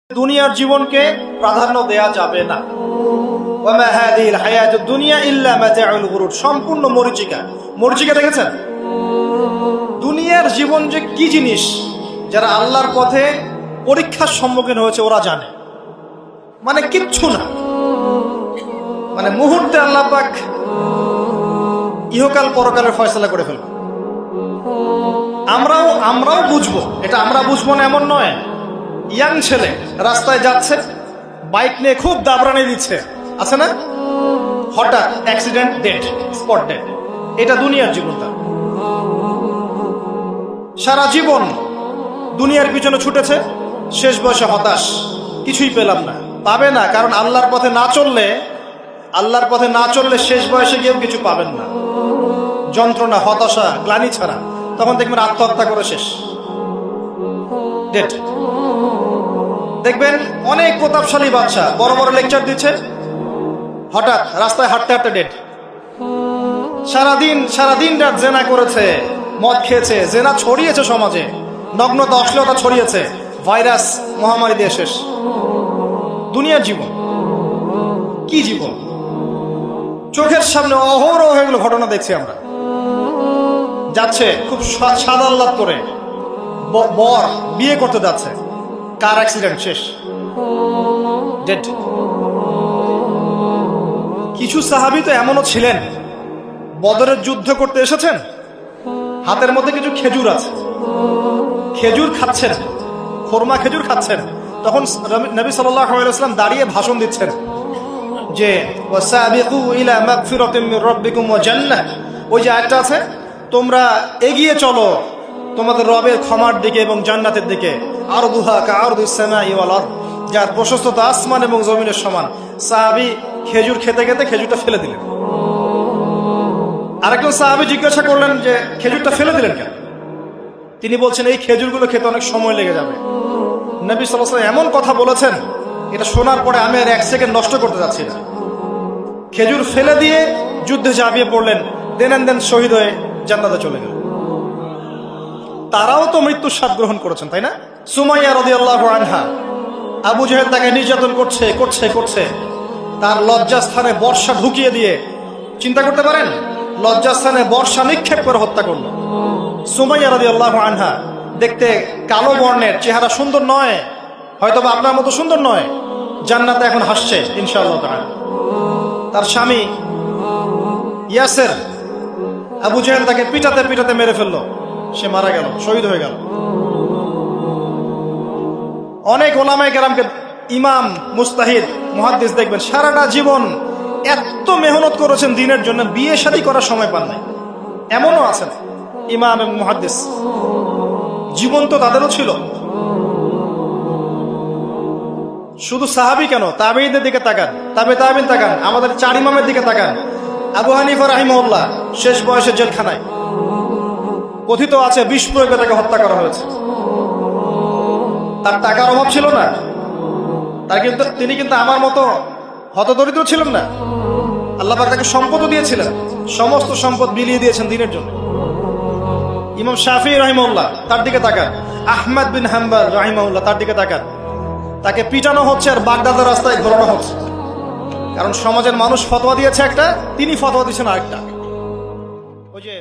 দুনিয়ার জীবনকে প্রাধান্য দেয়া যাবে না। ওয়ামা হাদিহিল হায়াতুদ দুনিয়া ইল্লা মাতাউল গুরুর, সম্পূর্ণ মরীচিকা। মরীচিকা দেখেছেন? দুনিয়ার জীবন যে কি জিনিস, যারা আল্লাহর পথে পরীক্ষার সম্মুখীন হয়েছে ওরা জানে। মানে কিচ্ছু না, মানে মুহূর্তে আল্লাহ পাক ইহকাল পরকালের ফয়সালা করে ফেলবে। আমরাও বুঝবো, এটা আমরা বুঝবো না এমন নয়। ইয়াং ছেলে রাস্তায় যাচ্ছে, বাইক নিয়ে খুব দাবরানি দিচ্ছে, আছে না? হঠাৎ অ্যাক্সিডেন্ট, ডেড, স্পট ডেড। এটা দুনিয়ার জীবনটা। সারা জীবন দুনিয়ার পিছনে ছুটেছে, শেষ বয়সে হতাশ, কিছুই পেলাম না। পাবে না, কারণ আল্লাহর পথে না চললে শেষ বয়সে গিয়েও কিছু পাবেন না। যন্ত্রণা, হতাশা, গ্লানি ছাড়া। তখন দেখবেন আত্মহত্যা করে শেষ, ডেড। দেখবেন অনেক প্রতাপশালী বাচ্চা বড় বড় লেকচার দিচ্ছে, হঠাৎ রাস্তায় হাঁটতে হাঁটতে ডেড। সারাদিন রাত জেনা করেছে, মদ খেয়েছে, জেনা ছড়িয়েছে সমাজে, নগ্নতা, অশ্লীলতা ছড়িয়েছে, ভাইরাস, মহামারী দিয়ে শেষ। দুনিয়ার জীবন কি জীবন! চোখের সামনে অহরহ এগুলো ঘটনা দেখছি আমরা। যাচ্ছে খুব সাদা আহ্লাদ করে, বর বিয়ে করতে যাচ্ছে, কার অ্যাক্সিডেন্ট, শেষ, ডেড। কিছু সাহাবী তো এমনও ছিলেন, বদরের যুদ্ধ করতে এসেছেন, হাতের মধ্যে কিছু খেজুর আছে, খেজুর খাচ্ছেন, খোরমা খেজুর খাচ্ছেন। তখন নবী সাল্লাল্লাহু আলাইহি ওয়াসাল্লাম দাঁড়িয়ে ভাষণ দিচ্ছেন যে ওয়াসাবিকু ইলা মাগফিরাতিন মির রাব্বিকুম ওয়া জান্নাহ। ওই যে আয়াতটা আছে, তোমরা এগিয়ে চলো তোমাদের রবের ক্ষমার দিকে এবং জান্নাতের দিকে। আরদুহা কাআরদিস সামাই ওয়াল আরদ, যার প্রশস্ততা আসমান এবং জমিনের সমান। সাহাবী খেজুর খেতে খেতে খেজুরটা ফেলে দিলেন। আরেকজন সাহাবী জিজ্ঞাসা করলেন যে খেজুরটা ফেলে দিলেন কেন? তিনি বলছেন, এই খেজুরগুলো খেতে অনেক সময় লেগে যাবে। নবী সাল্লাল্লাহু আলাইহি ওয়াসাল্লাম এমন কথা বলেছেন, এটা শোনার পরে আমি আর এক সেকেন্ড নষ্ট করতে যাচ্ছি না। খেজুর ফেলে দিয়ে যুদ্ধে ঝাঁপিয়ে পড়লেন, দেন শহীদ হয়ে জান্নাতে চলে গেলেন। তারাও তো মৃত্যুর স্বাদ গ্রহণ করেছেন, তাই না? সুমাইয়া রাদিয়াল্লাহু আনহা, আবু জাহেল তাকে নির্যাতন করছে, তার লজ্জাস্থানে বর্ষা ঢুকিয়ে দিয়ে, চিন্তা করতে পারেন, লজ্জাস্থানে বর্ষা নিক্ষেপ করে হত্যা করলো। সুমাইয়া রাদিয়াল্লাহু আনহা দেখতে কালো বর্ণের, চেহারা সুন্দর নয়, হয়তোবা আপনার মতো সুন্দর নয়, জান্নাতে এখন হাসছে ইনশাআল্লাহ তাআলা। তার স্বামী ইয়াসের, আবু জাহেল তাকে পিটাতে মেরে ফেললো, সে মারা গেল, শহীদ হয়ে গেল। অনেক ওলামায়ে কেরামকে, ইমাম, মুস্তাহিদ, মুহাদ্দিস দেখবেন সারাটা জীবন এত মেহনত করেছেন দ্বীনের জন্য, বিয়ে শাদী করার সময় পান নাই। এমনও আছেন ইমাম এবং মুহাদ্দিস, জীবন তো তাদেরও ছিল। শুধু সাহাবী কেন, তাবেঈদের দিকে তাকান, তাবেঈন তাকান, আমাদের 4 ইমামের দিকে তাকান। আবু হানিফা রাহিমাহুল্লাহ শেষ বয়সে জেলখানায়, কথিত আছে বিষ প্রয়োগে তাকে হত্যা করা হয়েছে। তার টাকার অভাব ছিল না, তিনি কিন্তু আমার মতো হতদরিদ্র ছিলেন না। আল্লাহ পাক তাকে সম্পদও দিয়েছিলেন, সমস্ত সম্পদ বিলিয়ে দিয়েছেন দ্বীনের জন্য। ইমাম শাফিঈ রাহিমাহুল্লাহ, তার দিকে তাকান। আহমদ বিন হাম্বল রাহিমাহুল্লাহ, তার দিকে তাকান। তাকে পিটানো হচ্ছে আর বাগদাদের রাস্তায় ঘোরানো হচ্ছে, কারণ সমাজের মানুষ ফতোয়া দিয়েছে একটা, তিনি ফতোয়া দিয়েছেন আরেকটা। ওই যে